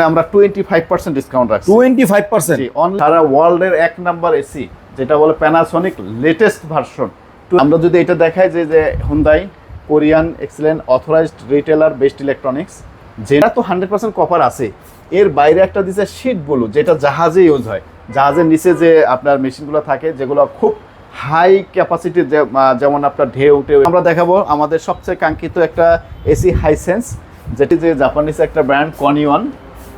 আমরা 25% ডিসকাউন্ট রাখছি। 25%? সারা ওয়ার্ল্ডের এক নাম্বার এসি যেটা বলে প্যানাসোনিক লেটেস্ট ভার্সন। আমরা যদি এটা দেখাই যে Hyundai Korean excellent authorised retailer best electronics, যেটা তো 100% কপার আছে, এর বাইরে একটা দিচ্ছে শীট ব্লু, যেটা জাহাজে ইউজ হয়। জাহাজের নিচে যে আপনার মেশিনগুলো থাকে যেগুলো খুব হাই ক্যাপাসিটি, যেমন আপনার ঢেউ টেউ। আমরা দেখাবো আমাদের সবচেয়ে কাঙ্ক্ষিত একটা এসি হাইসেন্স, যেটি যে জাপানিজ একটা ব্র্যান্ড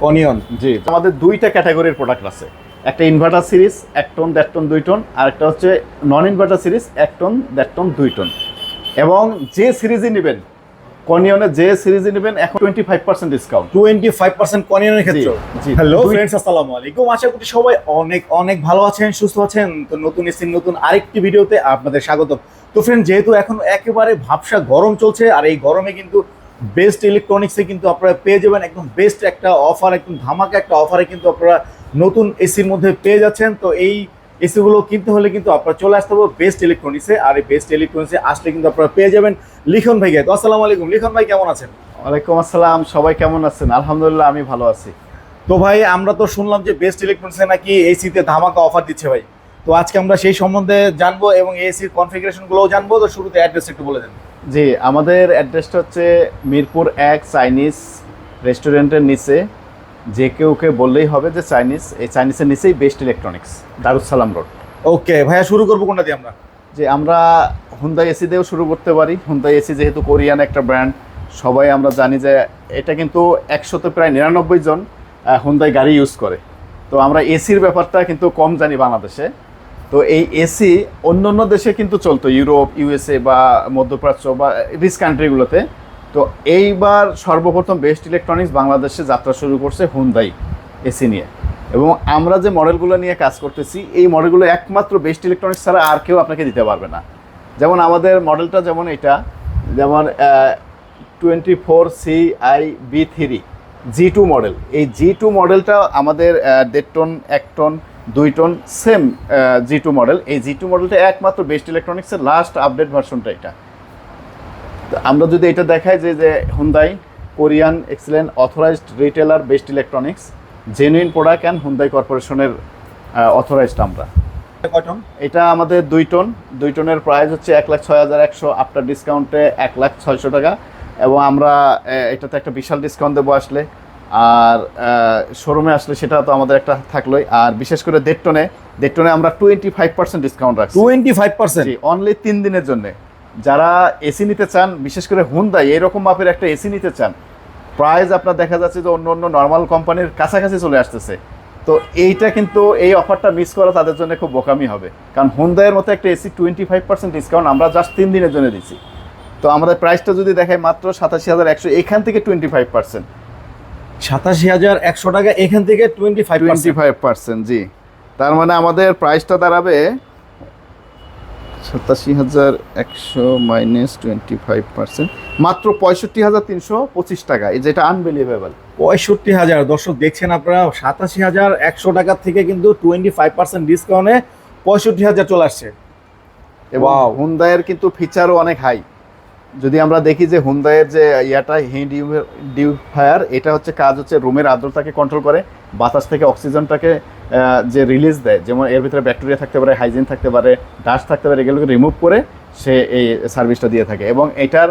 কনিয়ন। জি, আমাদের দুইটা ক্যাটাগরির প্রোডাক্ট আছে, একটা inverter series 1 ton 1.5 ton 2 ton, আর একটা হচ্ছে non inverter series 1 ton 1.5 ton 2 ton. এবং যে সিরিজই নেবেন, কনিয়নের যে সিরিজই নেবেন এখন 25% ডিসকাউন্ট। 25% কনিয়নের ক্ষেত্রে। জি। হ্যালো ফ্রেন্ডস, আসসালামু আলাইকুম। আশা করি সবাই অনেক অনেক ভালো আছেন, সুস্থ আছেন। তো নতুন এসির নতুন আরেকটি ভিডিওতে আপনাদের স্বাগত। তো ফ্রেন্ড, যেহেতু এখন একেবারে ভাবসা গরম চলছে, আর এই গরমে কিন্তু বেস্ট ইলেকট্রনিক্সে কিন্তু আপনারা পেয়ে যাবেন একদম বেস্ট একটা অফার, একদম ধামাকা একটা অফারে কিন্তু আপনারা নতুন এসির মধ্যে পেয়ে যাচ্ছেন। তো এই এসিগুলো কিনতে হলে কিন্তু আপনারা চলে আসতে হবে বেস্ট ইলেকট্রনিক্সে, আর এই বেস্ট ইলেকট্রনিক্সে আসলে কিন্তু আপনারা পেয়ে যাবেন লিখন ভাইকে। তো আসসালামু আলাইকুম লিখন ভাই, কেমন আছেন? ওয়ালাইকুম আসসালাম, সবাই কেমন আছেন? আলহামদুলিল্লাহ, আমি ভালো আছি। তো ভাই, আমরা তো শুনলাম যে বেস্ট ইলেকট্রনিক্সে নাকি এসিতে ধামাকা অফার দিচ্ছে ভাই। তো আজকে আমরা সেই সম্বন্ধে জানবো এবং এসির কনফিগারেশনগুলোও জানবো। তো শুরুতে অ্যাড্রেস একটু বলে দেন। জি, আমাদের অ্যাড্রেসটা হচ্ছে মিরপুর 1 চাইনিজ রেস্টুরেন্টের নিচে। যে কেউকে বললেই হবে যে চাইনিজ, এই চাইনিজের নিচেই বেস্ট ইলেকট্রনিক্স, দারুসালাম রোড। ওকে ভাইয়া, শুরু করবো কোনটা দিয়ে আমরা? যে আমরা হুন্দাই এসি দিয়েও শুরু করতে পারি। হুন্দাই এসি যেহেতু কোরিয়ান একটা ব্র্যান্ড, সবাই আমরা জানি যে এটা কিন্তু 100তে প্রায় 99 জন হুন্দাই গাড়ি ইউজ করে। তো আমরা এসির ব্যাপারটা কিন্তু কম জানি বাংলাদেশে। তো এই এসি অন্য অন্য দেশে কিন্তু চলতো, ইউরোপ, ইউএসএ বা মধ্যপ্রাচ্য বা রিচ কান্ট্রিগুলোতে। তো এইবার সর্বপ্রথম বেস্ট ইলেকট্রনিক্স বাংলাদেশে যাত্রা শুরু করছে হুন্দাই এসি নিয়ে। এবং আমরা যে মডেলগুলো নিয়ে কাজ করতেছি, এই মডেলগুলো একমাত্র বেস্ট ইলেকট্রনিক্স ছাড়া আর কেউ আপনাকে দিতে পারবে না। যেমন আমাদের মডেলটা, যেমন এটা, যেমন 24CI-B3 G2 মডেল। এই G2 মডেলটা আমাদের 1.5 ton 1 ton 2 ton same G2 model. এই G2 মডেলটা একমাত্র বেস্ট ইলেকট্রনিক্সের লাস্ট আপডেট ভার্সনটা এটা। আমরা যদি এটা দেখাই যে Hyundai Korean excellent authorised retailer best electronics, genuine product and Hyundai কর্পোরেশনের অথরাইজড আমরা। এটা আমাদের 2 টন। 2 টনের প্রাইস হচ্ছে 1,06,100, আফটার ডিসকাউন্টে 1,06,000 টাকা। এবং আমরা এটাতে একটা বিশাল ডিসকাউন্ট দেবো আসলে, আর শোরুমে আসলে সেটা তো আমাদের একটা থাকলোই। আর বিশেষ করে 1.5 টনে আমরা 25% ডিসকাউন্ট রাখছি। 25%? অনলি 3 দিনের জন্য। যারা এসি নিতে চান, বিশেষ করে হুন্দাই এরকম মাপের একটা এসি নিতে চান, প্রাইস আপনার দেখা যাচ্ছে যে অন্য অন্য নর্মাল কোম্পানির কাছাকাছি চলে আসতেছে। তো এইটা কিন্তু, এই অফারটা মিস করা তাদের জন্য খুব বোকামি হবে। কারণ হুন্দাইয়ের মতো একটা এসি 25% ডিসকাউন্ট আমরা জাস্ট 3 দিনের জন্য দিচ্ছি। তো আমাদের প্রাইসটা যদি দেখাই মাত্র 87,100, এখান থেকে 25%। 87,100 টাকা, এখান থেকে 25%। জি, তার মানে আমাদের প্রাইসটা দাঁড়াবে 87,100 মাইনাস 25%, মাত্র 65,325 টাকা, যেটা আনবিলিভেবল। 65,000। দর্শক দেখছেন আপনারা, 87,100 টাকা থেকে কিন্তু 25% ডিসকাউন্টে 65,000 চলে আসছে। এবং হুন্দাইয়ের কিন্তু ফিচারও অনেক হাই। যদি আমরা দেখি যে হুন্দাইয়ের যে ইয়াটা হিউমিডিফায়ার, এটা হচ্ছে কাজ হচ্ছে রুমের আর্দ্রতাকে কন্ট্রোল করে, বাতাস থেকে অক্সিজেনটাকে যে রিলিজ দেয়, যেমন এর ভিতরে ব্যাকটেরিয়া থাকতে পারে, হাইজিন থাকতে পারে, ডাস্ট থাকতে পারে, এগুলোকে রিমুভ করে সে এই সার্ভিসটা দিয়ে থাকে। এবং এটার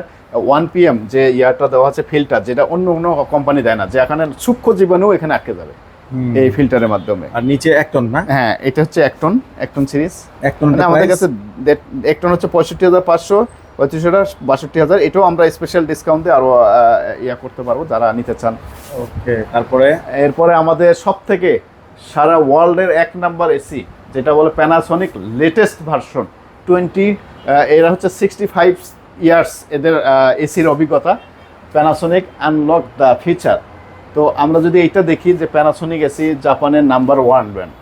1 PM যে ইয়ারটা দেওয়া হচ্ছে ফিল্টার, যেটা অন্য অন্য কোম্পানি দেয় না, যে এখানে সূক্ষ্ম জীবাণু এখানে আটকে যাবে এই ফিল্টারের মাধ্যমে। আর নিচে 1 টন না? হ্যাঁ, এটা হচ্ছে 1 টন সিরিজ। 1 টন আমাদের কাছে 1 টন হচ্ছে 65,500, 35,000, 62,000। এটাও আমরা স্পেশাল ডিসকাউন্ট দিয়ে আরও ইয়া করতে পারবো যারা নিতে চান। ওকে, তারপরে এরপরে আমাদের সব থেকে সারা ওয়ার্ল্ডের এক নাম্বার এসি, যেটা বলে প্যানাসোনিক লেটেস্ট ভার্সন 20, এরা হচ্ছে 65 ইয়ার্স এদের এসির অভিজ্ঞতা। Panasonic unlock the feature. তো আমরা যদি এইটা দেখি যে প্যানাসোনিক এসি জাপানের নাম্বার 1 ব্র্যান্ড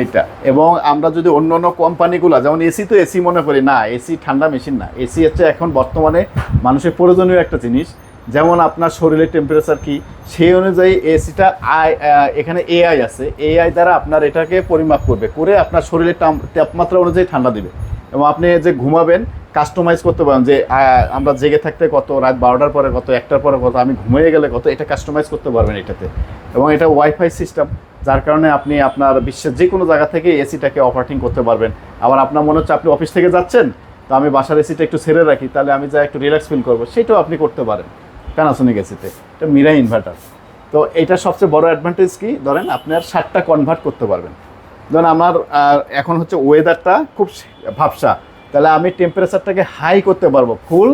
এইটা। এবং আমরা যদি অন্য অন্য কোম্পানিগুলো, যেমন এসি তো এসি মনে করি না, এসি ঠান্ডা মেশিন না। এসি হচ্ছে এখন বর্তমানে মানুষের প্রয়োজনীয় একটা জিনিস। যেমন আপনার শরীরের টেম্পারেচার কি, সেই অনুযায়ী এসিটা এখানে এআই আছে, এআই দ্বারা আপনার এটাকে পরিমাপ করে আপনার শরীরের তাপমাত্রা অনুযায়ী ঠান্ডা দিবে। এবং আপনি যে ঘুমাবেন, কাস্টমাইজ করতে পারেন যে আমরা জেগে থাকতে কত, রাত 12টার পরে কত, 1টার পরে কত, আমি ঘুমিয়ে গেলে কত, এটা কাস্টমাইজ করতে পারবেন এটাতে। এবং এটা ওয়াইফাই সিস্টেম, যার কারণে আপনি আপনার বিশ্বের যে কোনো জায়গা থেকে এসিটাকে অপারেটিং করতে পারবেন। আবার আপনার মনে হচ্ছে আপনি অফিস থেকে যাচ্ছেন, তো আমি বাসার এসিটা একটু ছেড়ে রাখি, তাহলে আমি যা একটু রিল্যাক্স ফিল করবো, সেটাও আপনি করতে পারেন প্যানাসোনিক এসিতে। এটা মিরাই ইনভার্টার। তো এটা সবচেয়ে বড় অ্যাডভান্টেজ কি, ধরেন আপনার 7টা কনভার্ট করতে পারবেন। ধরেন আমার এখন হচ্ছে ওয়েদারটা খুব ভাবসা, তাহলে আমি টেম্পারেচারটাকে হাই করতে পারবো, ফুল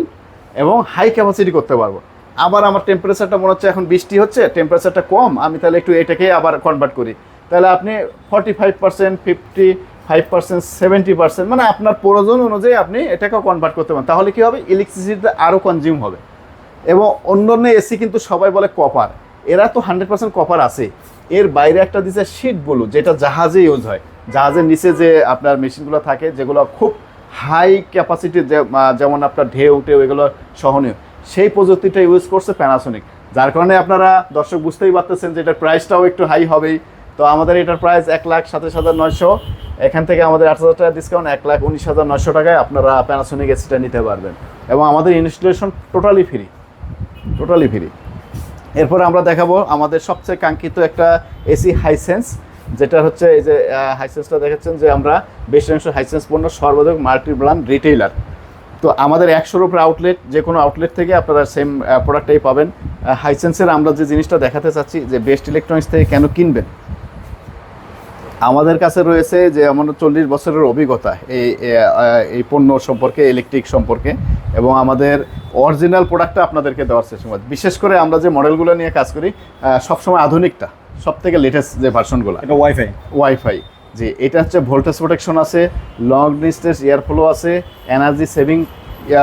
এবং হাই ক্যাপাসিটি করতে পারবো। আবার আমার টেম্পারেচারটা মনে হচ্ছে এখন বৃষ্টি হচ্ছে, টেম্পারেচারটা কম, আমি তাহলে একটু এটাকে আবার কনভার্ট করি, তাহলে আপনি 45%, 55%, 70%, মানে আপনার প্রয়োজন অনুযায়ী আপনি এটাকেও কনভার্ট করতে পারেন। তাহলে কী হবে, ইলেকট্রিসিটিটা আরও কনজিউম হবে। এবং অন্য এসি কিন্তু সবাই বলে কপার, এরা তো 100% কপার আছে। এর বাইরে একটা দিচ্ছে শীট ব্লু, যেটা জাহাজে ইউজ হয়। জাহাজের নিচে যে আপনার মেশিনগুলো থাকে, যেগুলো খুব হাই ক্যাপাসিটির, যেমন আপনার ঢেউ এগুলো সহনীয়, সেই প্রযুক্তিটা ইউজ করছে প্যানাসোনিক। যার কারণে আপনারা দর্শক বুঝতেই পারতেছেন যে এটার প্রাইসটাও একটু হাই হবেই। তো আমাদের এটার প্রাইস 1,27,900, এখান থেকে আমাদের 8,000 টাকা ডিসকাউন্ট, 1,19,900 টাকায় আপনারা প্যানাসোনিক এসিটা নিতে পারবেন। এবং আমাদের ইনস্টলেশন টোটালি ফ্রি। এরপরে আমরা দেখাবো আমাদের সবচেয়ে কাঙ্ক্ষিত একটা এসি হাইসেন্স, যেটা হচ্ছে এই যে হাইসেন্সটা দেখাচ্ছেন যে আমরা বেশ অংশ হাইসেন্স পণ্য সর্বাধিক মাল্টি ব্র্যান্ড রিটেইলার। তো আমাদের 100-র উপরে আউটলেট, যে কোনো আউটলেট থেকে আপনারা সেম প্রোডাক্টটাই পাবেন। হাইসেন্সের আমরা যে জিনিসটা দেখাতে চাচ্ছি যে বেস্ট ইলেকট্রনিক্স থেকে কেন কিনবেন, আমাদের কাছে রয়েছে যে আমাদের 40 বছরের অভিজ্ঞতা এই পণ্য সম্পর্কে, ইলেকট্রিক সম্পর্কে, এবং আমাদের অরিজিনাল প্রোডাক্টটা আপনাদেরকে দেওয়ার চেষ্টা করি। বিশেষ করে আমরা যে মডেলগুলো নিয়ে কাজ করি সবসময় আধুনিকটা, সব থেকে লেটেস্ট যে ভার্সনগুলো। এটা ওয়াইফাই যে এটা হচ্ছে ভোল্টেজ প্রোটেকশন আছে, লং ডিস্টেন্স এয়ার ফ্লো আছে, এনার্জি সেভিং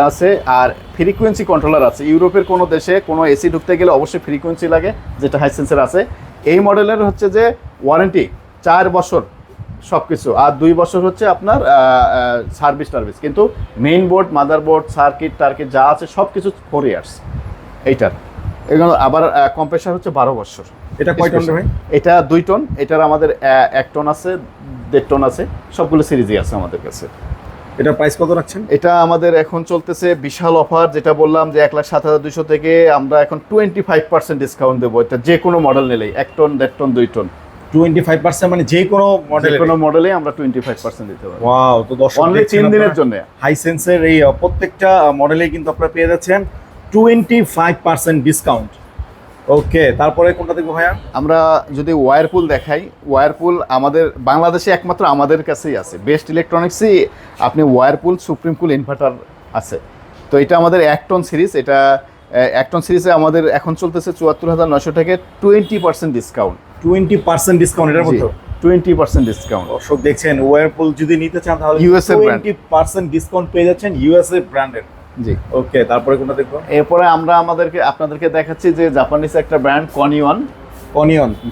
আছে, আর ফ্রিকোয়েন্সি কন্ট্রোলার আছে। ইউরোপের কোনো দেশে কোনো এসি ঢুকতে গেলে অবশ্যই ফ্রিকোয়েন্সি লাগে, যেটা হাইসেন্সের আছে। এই মডেলের হচ্ছে যে ওয়ারেন্টি 4 বছর সব কিছু, আর 2 বছর হচ্ছে আপনার সার্ভিস। কিন্তু মেইন বোর্ড, মাদারবোর্ড, সার্কিট যা আছে সব কিছু 4 ইয়ার্স এইটার। এগুলো আবার কম্প্রেসার হচ্ছে 12 বছর। এটা কয় টন ভাই? এটা 2 টন, এটার আমাদের 1 টন আছে, 1.5 টন আছে, সবগুলো সিরিজই আছে আমাদের কাছে। এটার প্রাইস কত রাখছেন? এটা আমাদের এখন চলতেছে বিশাল অফার, যেটা বললাম যে 1,07,200 থেকে আমরা এখন 25% ডিসকাউন্ট দেবো। এটা যে কোনো মডেল নিলেই 1 টন, 1.5 টন, 2 টন 25%, মানে যে কোনো মডেলে আমরা 25% দিতে পারবো। ওয়াও! তো দর্শক অনলি 3 দিনের জন্য হাইসেন্সের এই প্রত্যেকটা মডেলে কিন্তু আপনারা পেয়ে যাচ্ছেন 25% ডিসকাউন্ট। ওকে, তারপরে কোনটা দেখবো ভাইয়া? আমরা যদি ওয়ারপুল দেখাই, ওয়ারপুল আমাদের বাংলাদেশে একমাত্র আমাদের কাছেই আছে। বেস্ট ইলেকট্রনিক্সই আপনি ওয়ারপুল সুপ্রিম কুল ইনভার্টার আছে। তো এটা আমাদের 1 টন সিরিজ, এটা 1 টন সিরিজে আমাদের এখন চলতেছে 74,900 থেকে 20% ডিসকাউন্ট। 20% ডিসকাউন্ট এর মধ্যে 20% ডিসকাউন্ট। দর্শক দেখছেন, ওয়ারপুল যদি নিতে চান তাহলে USA brand। 20% ডিসকাউন্ট পেয়ে যাচ্ছেন USA ব্র্যান্ডের। জি, ওকে, তারপরে কোনটা দেখবো? এরপরে আমরা আপনাদেরকে দেখাচ্ছি যে জাপানিজ একটা ব্র্যান্ড কনিয়ন।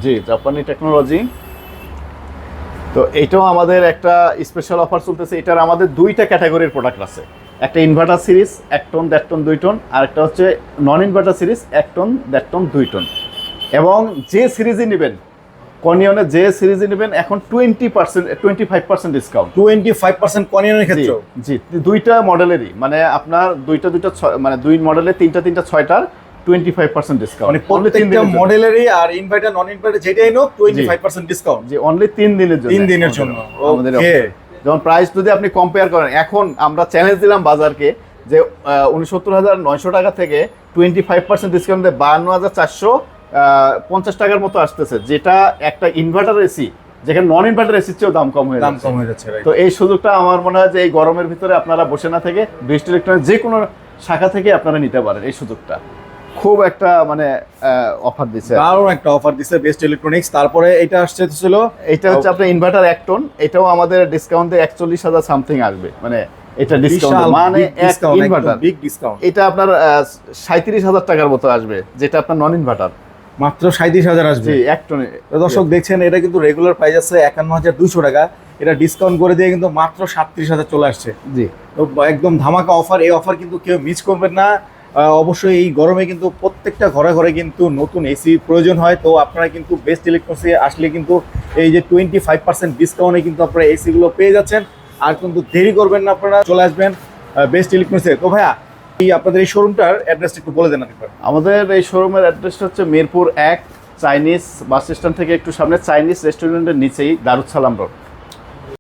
জি, জাপানি টেকনোলজি। তো এটাও আমাদের একটা স্পেশাল অফার চলতেছে। এটার আমাদের 2টা ক্যাটাগরির প্রোডাক্ট আছে। একটা inverter series 1 ton, 1.5 ton, 2 ton, আর একটা হচ্ছে non inverter series 1 ton, 1.5 ton, 2 ton. এবং যে সিরিজই নেবেন, কনিয়নের যে সিরিজই নেবেন, এখন 25% ডিসকাউন্ট। 25% কনিয়নের ক্ষেত্রে? জি, 2টা মডেলেরই, মানে আপনার 2টা মানে 2 মডেলে 3টা 6টার 25% ডিসকাউন্ট। মানে প্রত্যেকটা মডেলেরই, আর ইনভার্টার নন ইনভার্টার যেটাই হোক 25% ডিসকাউন্ট। জি, অনলি 3 দিনের জন্য। 3 দিনের জন্য। আমাদের যেমন প্রাইস যদি আপনি কম্পেয়ার করেন, এখন আমরা চ্যালেঞ্জ দিলাম বাজারকে যে 69,900 টাকা থেকে 25% ডিসকাউন্ট দিয়ে 52,450 টাকার মতো আসতেছে, যেটা একটা ইনভার্টার এসি, যেখানে নন ইনভার্টার এসির চেয়েও দাম কম হয়ে যাচ্ছে। তো এই সুযোগটা আমার মনে হয় যে এই গরমের ভিতরে আপনারা বসে না থেকে বেস্ট ইলেকট্রনিক্স যে কোনো শাখা থেকে আপনারা নিতে পারেন। এই সুযোগটা খুব একটা মানে অফার দিচ্ছে, দারুণ একটা অফার দিচ্ছে বেস্ট ইলেকট্রনিক্স। তারপরে এটা আসছে ছিল, এটা হচ্ছে আপনার ইনভার্টার 1 টন, এটাও আমাদের ডিসকাউন্টে 41,000 সামথিং আসবে। মানে এটা ডিসকাউন্ট, মানে ইনভার্টার বিগ ডিসকাউন্ট। এটা আপনার 37,000 টাকার মতো আসবে, যেটা আপনার নন ইনভার্টার মাত্র 37,000 আসবে 1 টনে। দর্শক দেখছেন, এটা কিন্তু রেগুলার প্রাইস আছে 51,200 টাকা, এটা ডিসকাউন্ট করে দিয়ে কিন্তু মাত্র 37,000 চলে আসছে। জি, তো একদম ধামাকা অফার। এই অফার কিন্তু কেউ মিস করবেন না। অবশ্যই এই গরমে কিন্তু প্রত্যেকটা ঘরে ঘরে কিন্তু নতুন এসি প্রয়োজন হয়। তো আপনারা কিন্তু বেস্ট ইলেকট্রনিক্সে আসলে কিন্তু এই যে 25% ডিসকাউন্টে কিন্তু আপনারা এসিগুলো পেয়ে যাচ্ছেন। আর কিন্তু দেরি করবেন না, আপনারা চলে আসবেন বেস্ট ইলেকট্রনিক্সের। তো ভাইয়া এই আপনাদের এই শোরুমটার অ্যাড্রেসটা একটু বলে দেন একবার। আমাদের এই শোরুমের অ্যাড্রেসটা হচ্ছে মিরপুর 1 চাইনিজ বাস স্ট্যান্ড থেকে একটু সামনে চাইনিজ রেস্টুরেন্টের নিচেই দারুস সালাম রোড।